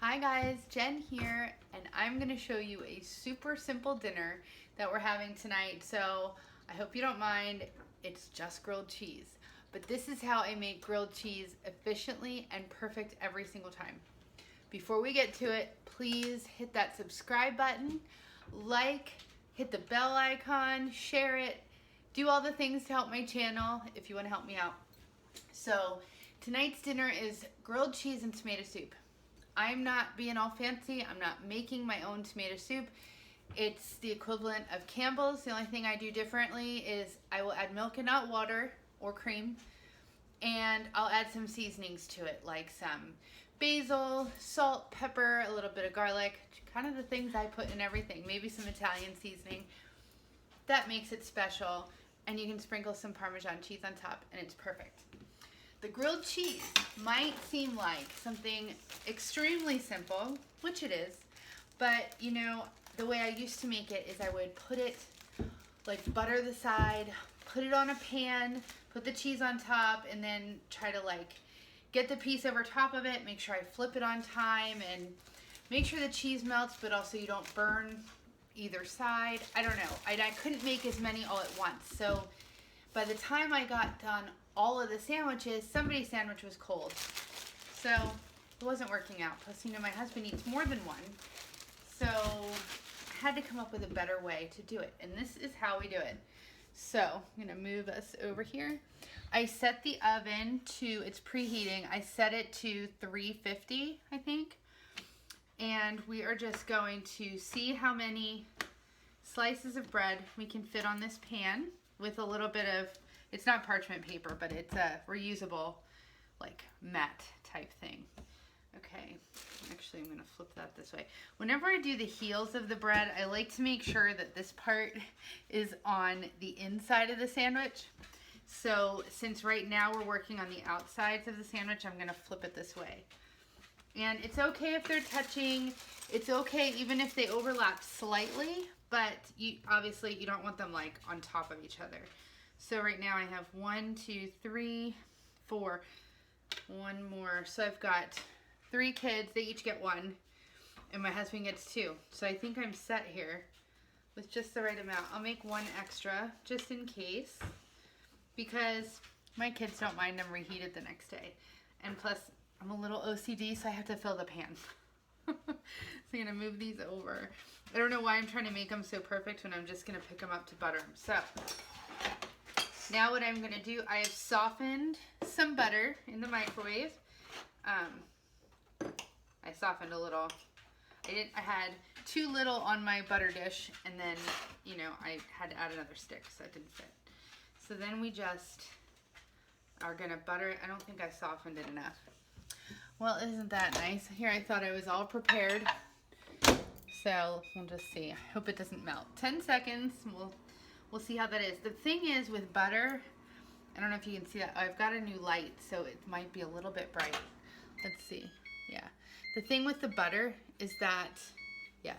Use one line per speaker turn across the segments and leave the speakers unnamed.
Hi guys, Jen here, and I'm going to show you a super simple dinner that we're having tonight. So I hope you don't mind, it's just grilled cheese. But this is how I make grilled cheese efficiently and perfect every single time. Before we get to it, please hit that subscribe button, hit the bell icon, share it, do all the things to help my channel if you want to help me out. So tonight's dinner is grilled cheese and tomato soup. I'm not being all fancy. I'm not making my own tomato soup. It's the equivalent of Campbell's. The only thing I do differently is I will add milk and not water or cream. And I'll add some seasonings to it, like some basil, salt, pepper, a little bit of garlic, kind of the things I put in everything. Maybe some Italian seasoning. That makes it special. And you can sprinkle some Parmesan cheese on top, and it's perfect. The grilled cheese might seem like something extremely simple, which it is, but you know, the way I used to make it is I would put it, like butter the side, put it on a pan, put the cheese on top, and then try to like get the piece over top of it, make sure I flip it on time, and make sure the cheese melts, but also you don't burn either side. I don't know. I couldn't make as many all at once, so by the time I got done all of the sandwiches, somebody's sandwich was cold. So it wasn't working out. Plus, you know, my husband eats more than one. So I had to come up with a better way to do it. And this is how we do it. So I'm going to move us over here. I set the oven to, it's preheating. I set it to 350, I think. And we are just going to see how many slices of bread we can fit on this pan with a little bit of, it's not parchment paper, but it's a reusable, like mat type thing. Okay, actually I'm gonna flip that this way. Whenever I do the heels of the bread, I like to make sure that this part is on the inside of the sandwich. So since right now we're working on the outsides of the sandwich, I'm gonna flip it this way. And it's okay if they're touching, it's okay even if they overlap slightly, but obviously you don't want them like on top of each other. So right now I have 1, 2, 3, 4, one more. So I've got 3 kids, they each get 1, and my husband gets 2. So I think I'm set here with just the right amount. I'll make 1 extra just in case, because my kids don't mind them reheated the next day. And plus I'm a little OCD, so I have to fill the pan. So I'm gonna move these over. I don't know why I'm trying to make them so perfect when I'm just gonna pick them up to butter them. So now what I'm gonna do, I have softened some butter in the microwave. I softened a little. I had too little on my butter dish, and then, you know, I had to add another stick, so it didn't fit. So then we just are gonna butter it. I don't think I softened it enough. Well, isn't that nice? Here I thought I was all prepared. So we'll just see. I hope it doesn't melt. 10 seconds. We'll see how that is. The thing is with butter, I don't know if you can see that. I've got a new light, so it might be a little bit bright. Let's see. Yeah. The thing with the butter is that, yeah,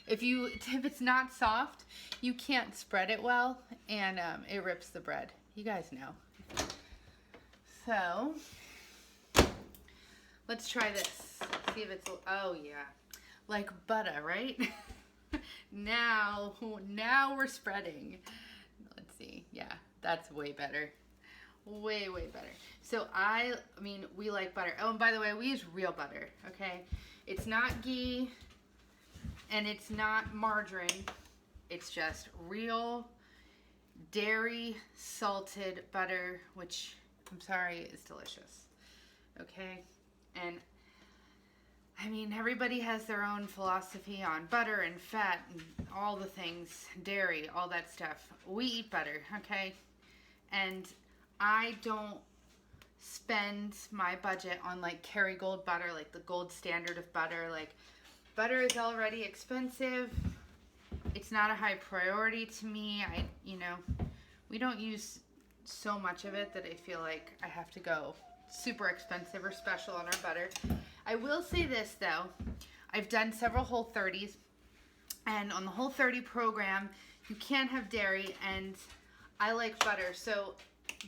if it's not soft, you can't spread it well, and it rips the bread. You guys know. So let's try this. See if it's, oh yeah, like butter, right? Now we're spreading. Let's see. Yeah, that's way better. Way better. So I mean, we like butter. Oh, and by the way, we use real butter, okay? It's not ghee and it's not margarine. It's just real dairy salted butter, which I'm sorry is delicious. Okay? And I mean, everybody has their own philosophy on butter and fat and all the things, dairy, all that stuff. We eat butter, okay? And I don't spend my budget on like Kerrygold butter, like the gold standard of butter. Like, butter is already expensive. It's not a high priority to me. You know, we don't use so much of it that I feel like I have to go super expensive or special on our butter. I will say this though, I've done several Whole30s, and on the Whole30 program, you can't have dairy, and I like butter, so,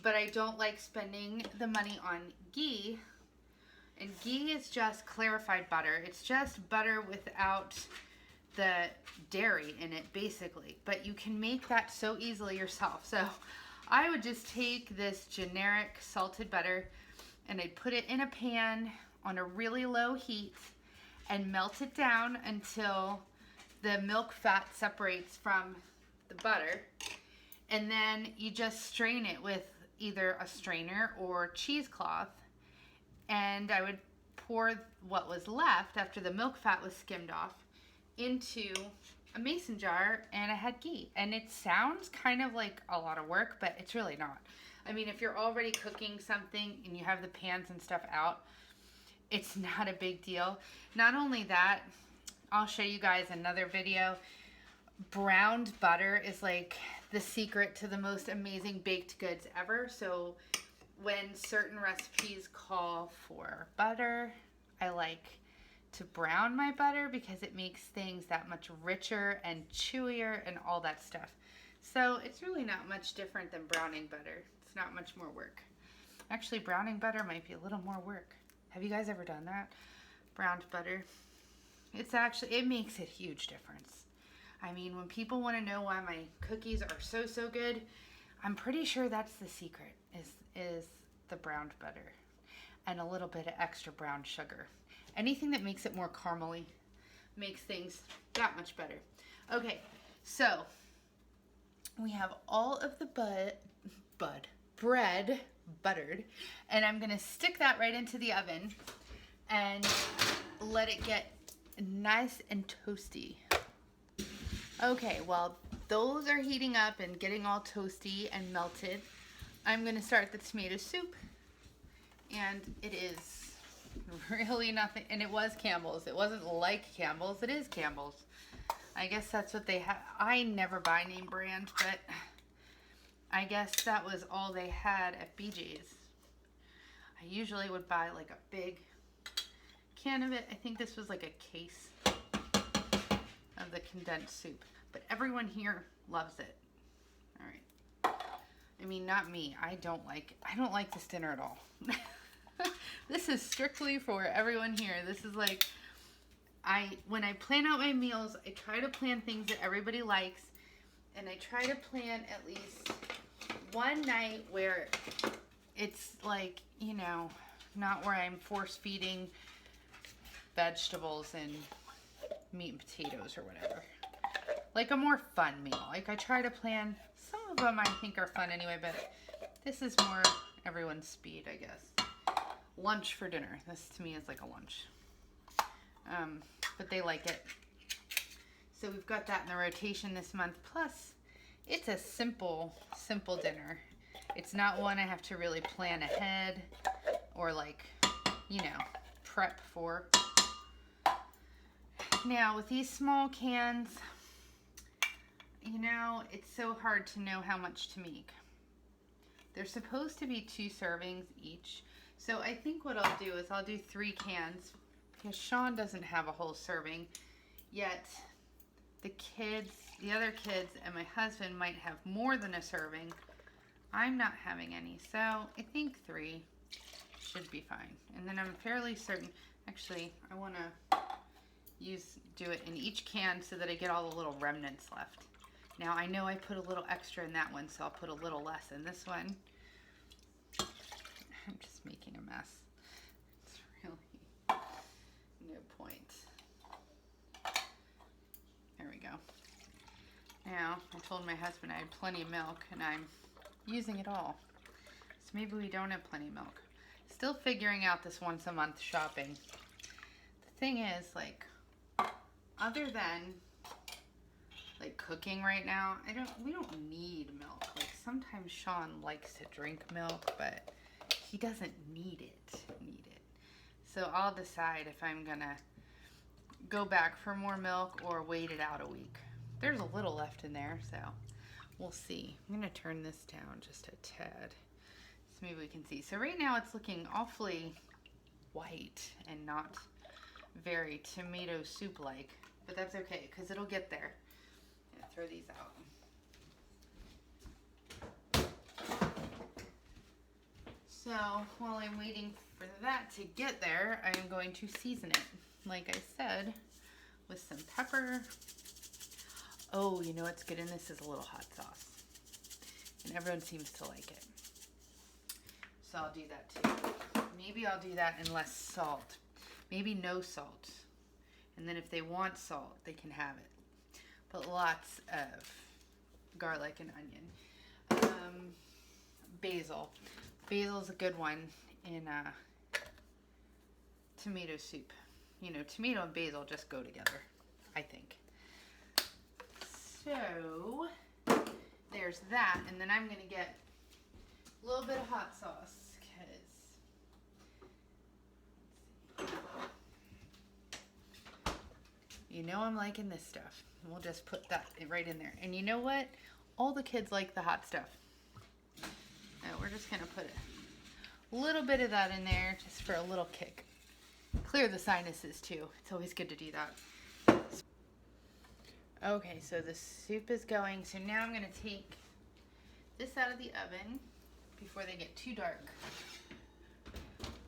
but I don't like spending the money on ghee And ghee is just clarified butter. It's just butter without the dairy in it, basically. But you can make that so easily yourself. So I would just take this generic salted butter and I'd put it in a pan on a really low heat and melt it down until the milk fat separates from the butter. And then you just strain it with either a strainer or cheesecloth. And I would pour what was left after the milk fat was skimmed off into a mason jar, and I had ghee. And it sounds kind of like a lot of work, but it's really not. I mean, if you're already cooking something and you have the pans and stuff out, it's not a big deal. Not only that, I'll show you guys another video. Browned butter is like the secret to the most amazing baked goods ever. So when certain recipes call for butter, I like to brown my butter because it makes things that much richer and chewier and all that stuff. So it's really not much different than browning butter. It's not much more work. Actually, browning butter might be a little more work. Have you guys ever done that? Browned butter. It makes a huge difference. I mean, when people want to know why my cookies are so good, I'm pretty sure that's the secret, is the browned butter and a little bit of extra brown sugar. Anything that makes it more caramely makes things that much better. Okay, so we have all of the bread buttered, and I'm gonna stick that right into the oven and let it get nice and toasty. Okay, while those are heating up and getting all toasty and melted, I'm gonna start the tomato soup. And it is really nothing, and it was Campbell's. It wasn't like Campbell's, it is Campbell's. I guess that's what they have. I never buy name brand, but I guess that was all they had at BJ's. I usually would buy like a big can of it. I think this was like a case of the condensed soup, but everyone here loves it. All right. I mean, not me. I don't like this dinner at all. This is strictly for everyone here. This is like, when I plan out my meals, I try to plan things that everybody likes, and I try to plan at least one night where it's like, you know, not where I'm force feeding vegetables and meat and potatoes or whatever. Like a more fun meal. Like I try to plan, some of them I think are fun anyway, but this is more everyone's speed, I guess. Lunch for dinner. This to me is like a lunch. But they like it. So we've got that in the rotation this month. Plus, it's a simple dinner. It's not one I have to really plan ahead or like, you know, prep for. Now, with these small cans, you know, it's so hard to know how much to make. They're supposed to be 2 servings each. So I think what I'll do is I'll do 3 cans because Sean doesn't have a whole serving, yet the other kids and my husband might have more than a serving. I'm not having any, so I think 3 should be fine. And then I'm fairly certain, actually, I want to do it in each can so that I get all the little remnants left. Now I know I put a little extra in that one, so I'll put a little less in this one. I'm just making a mess. It's really no point. There we go. Now, I told my husband I had plenty of milk and I'm using it all. So maybe we don't have plenty of milk. Still figuring out this once a month shopping. The thing is, like, other than like cooking right now, we don't need milk. Like sometimes Sean likes to drink milk, but he doesn't need it. So I'll decide if I'm gonna go back for more milk or wait it out a week. There's a little left in there, so we'll see. I'm gonna turn this down just a tad so maybe we can see. So right now it's looking awfully white and not very tomato soup like, but that's okay because it'll get there. I'm gonna throw these out. So while I'm waiting for that to get there, I'm going to season it, like I said, with some pepper. Oh, you know what's good in this is a little hot sauce. And everyone seems to like it. So I'll do that too. Maybe I'll do that and less salt. Maybe no salt. And then if they want salt, they can have it. But lots of garlic and onion. Basil. Basil's a good one in tomato soup. You know, tomato and basil just go together, I think. So there's that, and then I'm gonna get a little bit of hot sauce because you know I'm liking this stuff. We'll just put that right in there. And you know what? All the kids like the hot stuff. Now we're just gonna put a little bit of that in there just for a little kick. Clear the sinuses too. It's always good to do that. Okay, so the soup is going. So now I'm gonna take this out of the oven before they get too dark.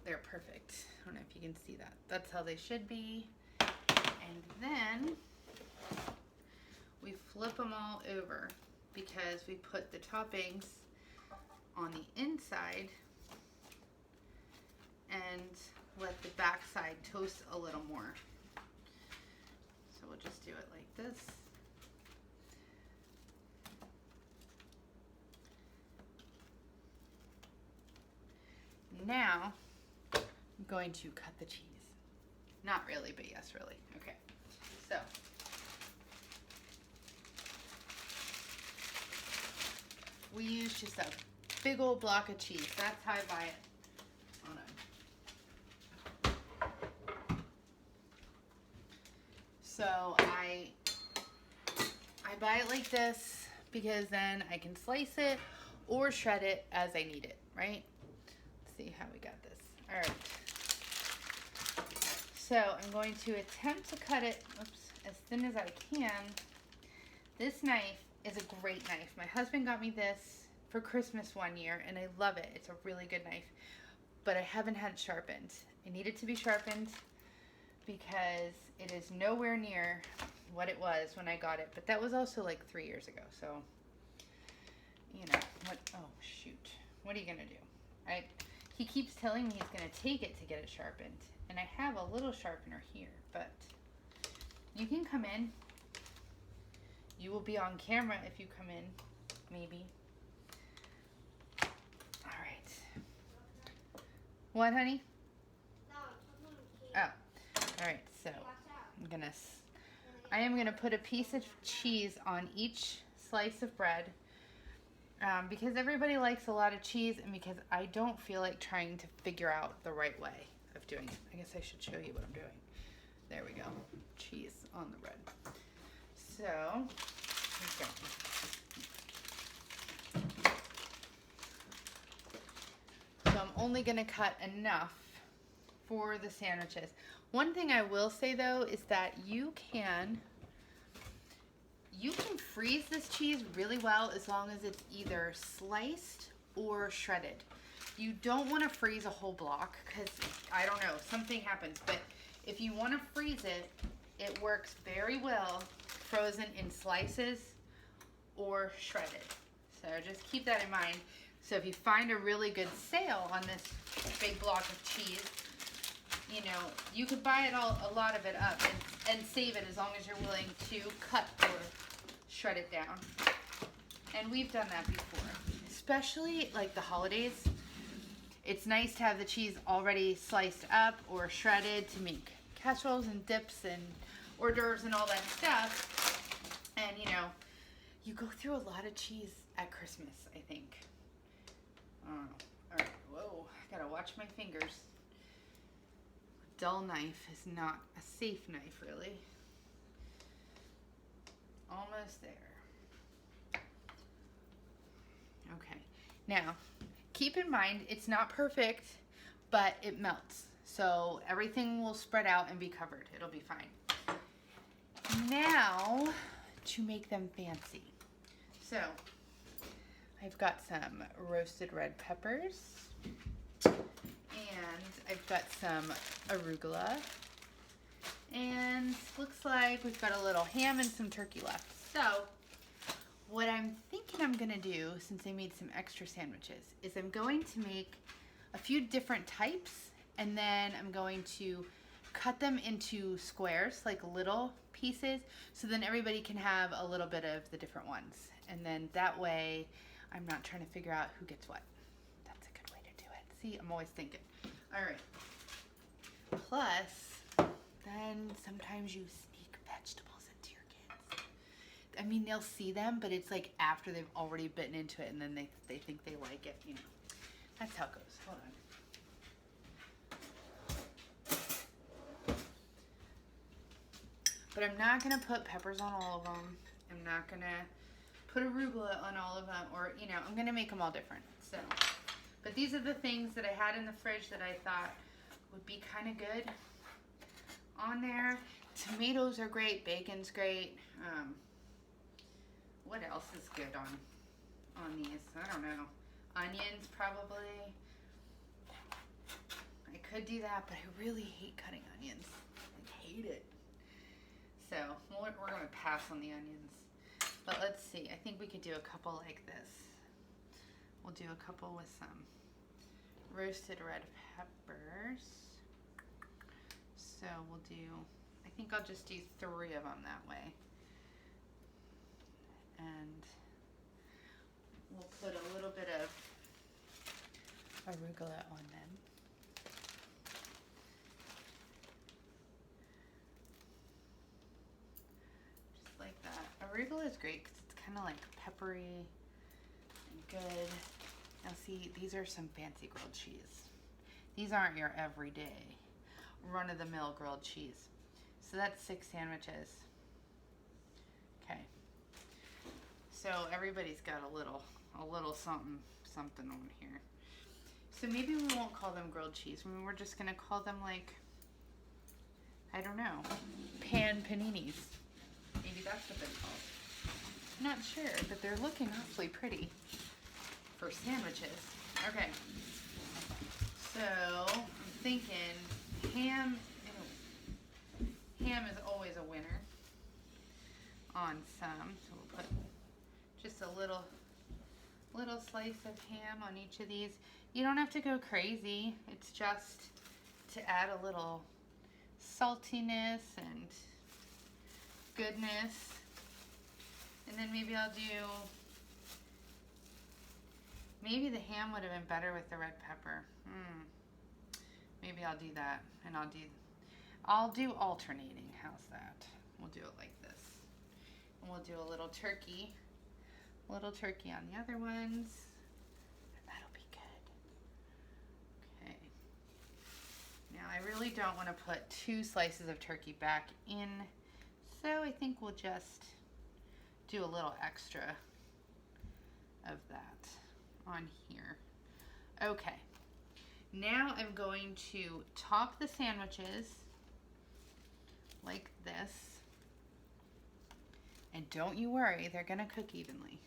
They're perfect. I don't know if you can see that. That's how they should be. And then we flip them all over because we put the toppings on the inside and let the back side toast a little more. So we'll just do it like this. Now I'm going to cut the cheese. Not really, but yes, really. Okay, so we use just a big old block of cheese. That's how I buy it. Oh no. So I buy it like this because then I can slice it or shred it as I need it, right? Let's see how we got this. All right. So I'm going to attempt to cut it, as thin as I can. This knife is a great knife. My husband got me this for Christmas one year, and I love it. It's a really good knife, but I haven't had it sharpened. I need it to be sharpened because it is nowhere near what it was when I got it, but that was also like 3 years ago, so, you know, what, oh, shoot. What are you gonna do? He keeps telling me he's gonna take it to get it sharpened. And I have a little sharpener here, but you can come in. You will be on camera if you come in, maybe. All right. What, honey? Oh, all right. So I am gonna put a piece of cheese on each slice of bread because everybody likes a lot of cheese, and because I don't feel like trying to figure out the right way of doing it. I guess I should show you what I'm doing. There we go. Cheese on the bread. So, okay. So I'm only gonna cut enough for the sandwiches. One thing I will say though is that you can freeze this cheese really well as long as it's either sliced or shredded. You don't want to freeze a whole block because, I don't know, something happens. But if you want to freeze it, it works very well frozen in slices or shredded. So just keep that in mind. So if you find a really good sale on this big block of cheese, you know, you could buy it a lot of it up and save it as long as you're willing to cut or shred it down. And we've done that before, especially like the holidays. It's nice to have the cheese already sliced up or shredded to make casseroles and dips and hors d'oeuvres and all that stuff. And you know, you go through a lot of cheese at Christmas, I think. All right, whoa, I gotta watch my fingers. A dull knife is not a safe knife, really. Almost there. Okay, now keep in mind it's not perfect, but it melts. So everything will spread out and be covered. It'll be fine. Now to make them fancy. So I've got some roasted red peppers and ones. I've got some arugula. And looks like we've got a little ham and some turkey left. So what I'm thinking I'm gonna do, since I made some extra sandwiches, is I'm going to make a few different types, and then I'm going to cut them into squares, like little pieces, so then everybody can have a little bit of the different ones. And then that way, I'm not trying to figure out who gets what. That's a good way to do it. See, I'm always thinking. All right. Plus, then sometimes you sneak vegetables into your kids. I mean, they'll see them, but it's like after they've already bitten into it, and then they think they like it, you know. That's how it goes. Hold on. But I'm not gonna put peppers on all of them. I'm not gonna put arugula on all of them, or, you know, I'm gonna make them all different. So, but these are the things that I had in the fridge that I thought would be kind of good on there. Tomatoes are great, bacon's great. What else is good on these? I don't know. Onions, probably. I could do that, but I really hate cutting onions. I hate it. So we're gonna pass on the onions. But let's see, I think we could do a couple like this. We'll do a couple with some roasted red peppers. So we'll do, I think I'll just do 3 of them that way. And we'll put a little bit of arugula on them. Just like that. Arugula is great because it's kind of like peppery and good. Now see, these are some fancy grilled cheese. These aren't your everyday run-of-the-mill grilled cheese. So that's 6 sandwiches. Okay. So everybody's got a little something on here. So maybe we won't call them grilled cheese. I mean, we're just gonna call them, like, I don't know, pan paninis. Maybe that's what they're called. Not sure, but they're looking awfully pretty for sandwiches. Okay. So I'm thinking ham. Ham is always a winner on some. So we'll put just a little slice of ham on each of these. You don't have to go crazy. It's just to add a little saltiness and goodness. And then maybe I'll do, maybe the ham would have been better with the red pepper. Maybe I'll do that, and I'll do alternating. How's that? We'll do it like this. And we'll do a little turkey on the other ones. That'll be good. Okay. Now I really don't want to put 2 slices of turkey back in, so I think we'll just do a little extra of that on here. Okay. Now I'm going to top the sandwiches like this. And don't you worry, they're gonna cook evenly.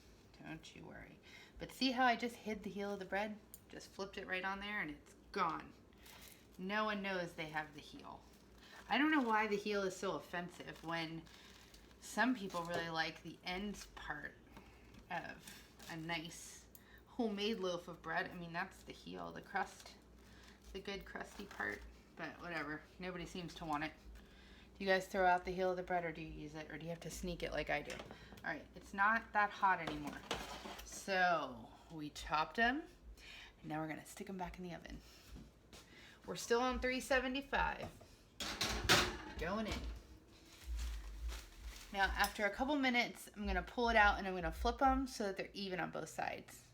Don't you worry. But see how I just hid the heel of the bread? Just flipped it right on there and it's gone. No one knows they have the heel. I don't know why the heel is so offensive when some people really like the end part of a nice homemade loaf of bread. I mean, that's the heel, the crust, the good crusty part, but whatever. Nobody seems to want it. Do you guys throw out the heel of the bread, or do you use it, or do you have to sneak it like I do? All right, it's not that hot anymore. So we chopped them, and now we're gonna stick them back in the oven. We're still on 375. Going in. Now, after a couple minutes, I'm gonna pull it out and I'm gonna flip them so that they're even on both sides.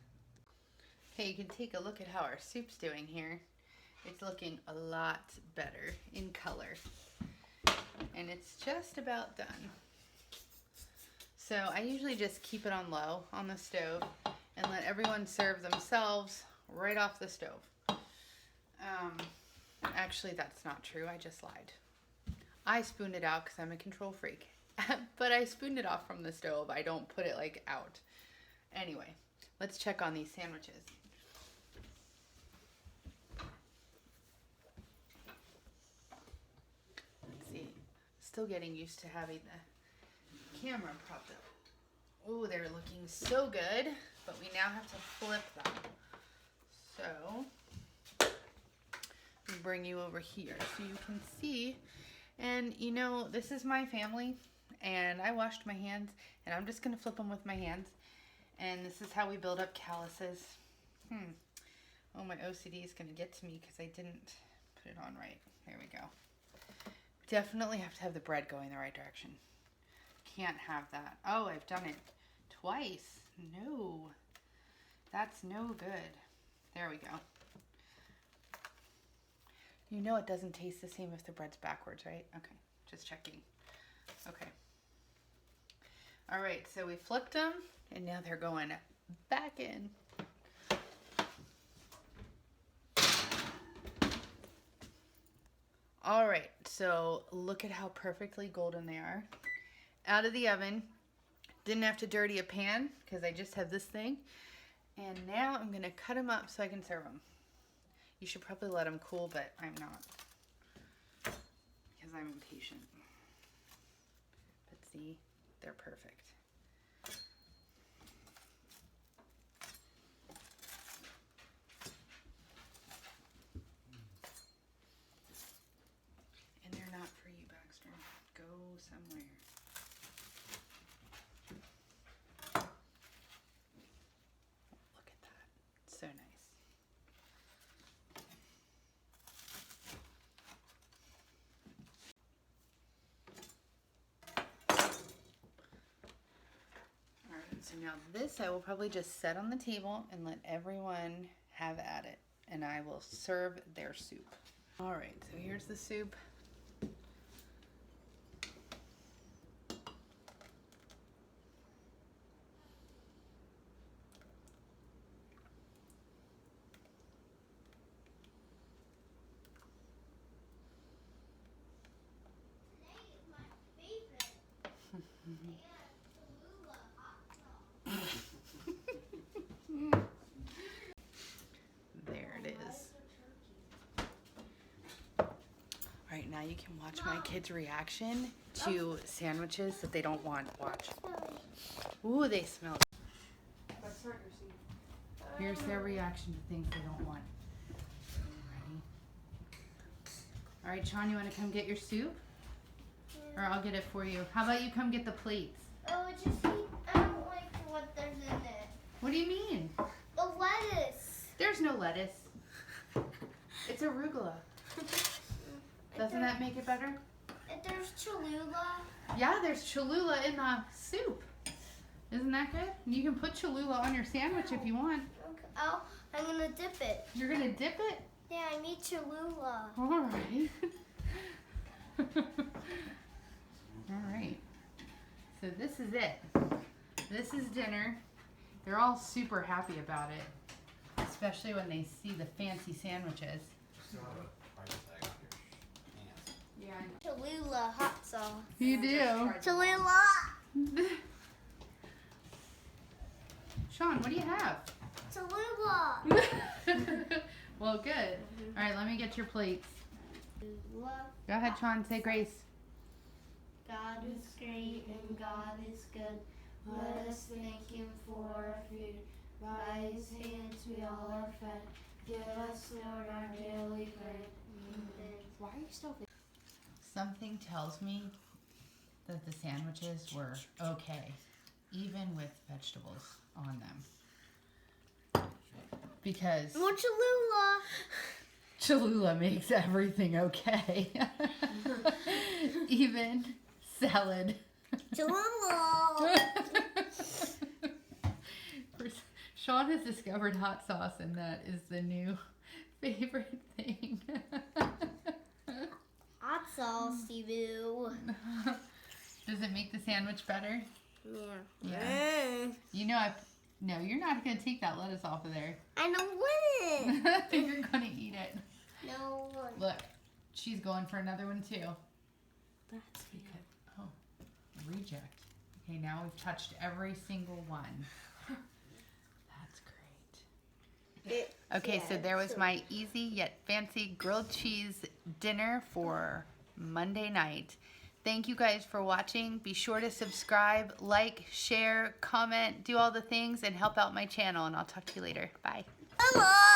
Okay, you can take a look at how our soup's doing here. It's looking a lot better in color. And it's just about done. So I usually just keep it on low on the stove and let everyone serve themselves right off the stove. Actually, that's not true. I just lied. I spoon it out because I'm a control freak. But I spooned it off from the stove. I don't put it like out. Anyway, let's check on these sandwiches. still getting used to having the camera propped up. Ooh, they're looking so good, but we now have to flip them. So, let me bring you over here so you can see. And you know, this is my family, and I washed my hands, and I'm just gonna flip them with my hands. And this is how we build up calluses. Oh, my OCD is gonna get to me because I didn't put it on right. There we go. Definitely have to have the bread going the right direction. Can't have that. Oh, I've done it twice. No, that's no good. There we go. You know it doesn't taste the same if the bread's backwards, right? Okay, just checking. Okay. All right, so we flipped them, and now they're going back in. All right, so look at how perfectly golden they are. Out of the oven. Didn't have to dirty a pan because I just have this thing. And now I'm gonna cut them up so I can serve them. You should probably let them cool, but I'm not because I'm impatient. But see, they're perfect. And they're not for you, Baxter. Go somewhere. Look at that. So nice. So now this I will probably just set on the table and let everyone have at it. And I will serve their soup. All right, so here's the soup. There it is. All right, now you can watch my kids' reaction to sandwiches that they don't want. Watch. Ooh, they smell. Here's their reaction to things they don't want. Ready? All right, Sean, you want to come get your soup? Or I'll get it for you. How about you come get the plates?
Oh, just I don't like what there's in it.
What do you mean?
The lettuce.
There's no lettuce. It's arugula. Doesn't that make it better?
There's Cholula.
Yeah, there's Cholula in the soup. Isn't that good? You can put Cholula on your sandwich if you want.
Okay. I'm gonna dip it.
You're gonna dip it?
Yeah, I need Cholula.
All right. All right. So this is it. This is dinner. They're all super happy about it, especially when they see the fancy sandwiches. Yeah, I know.
Cholula hot sauce.
You do.
Cholula.
Sean, what do you have?
Cholula.
Well, good. All right, let me get your plates.
Cholula.
Go ahead, Sean. Say grace.
God is great and God is good. Let us thank Him for our food. By His hands we all are fed. Give us, Lord, our daily bread. Amen.
Why are you still? Something tells me that the sandwiches were okay, even with vegetables on them. Because
More Cholula.
Cholula makes everything okay. Even salad.
Cholula.
Sean has discovered hot sauce, and that is the new favorite thing.
Hot saucey boo.
Does it make the sandwich better?
Yeah.
Yeah. You know, no, you're not going to take that lettuce off of there.
I don't want it.
You're going to eat it.
No.
Look, she's going for another one too.
That's
Because, oh, reject. Okay, now we've touched every single one. That's great. Okay, so there was my easy yet fancy grilled cheese dinner for Monday night. thank you guys for watching. Be sure to subscribe, like, share, comment, do all the things, and help out my channel. And I'll talk to you later. Bye.
Mama!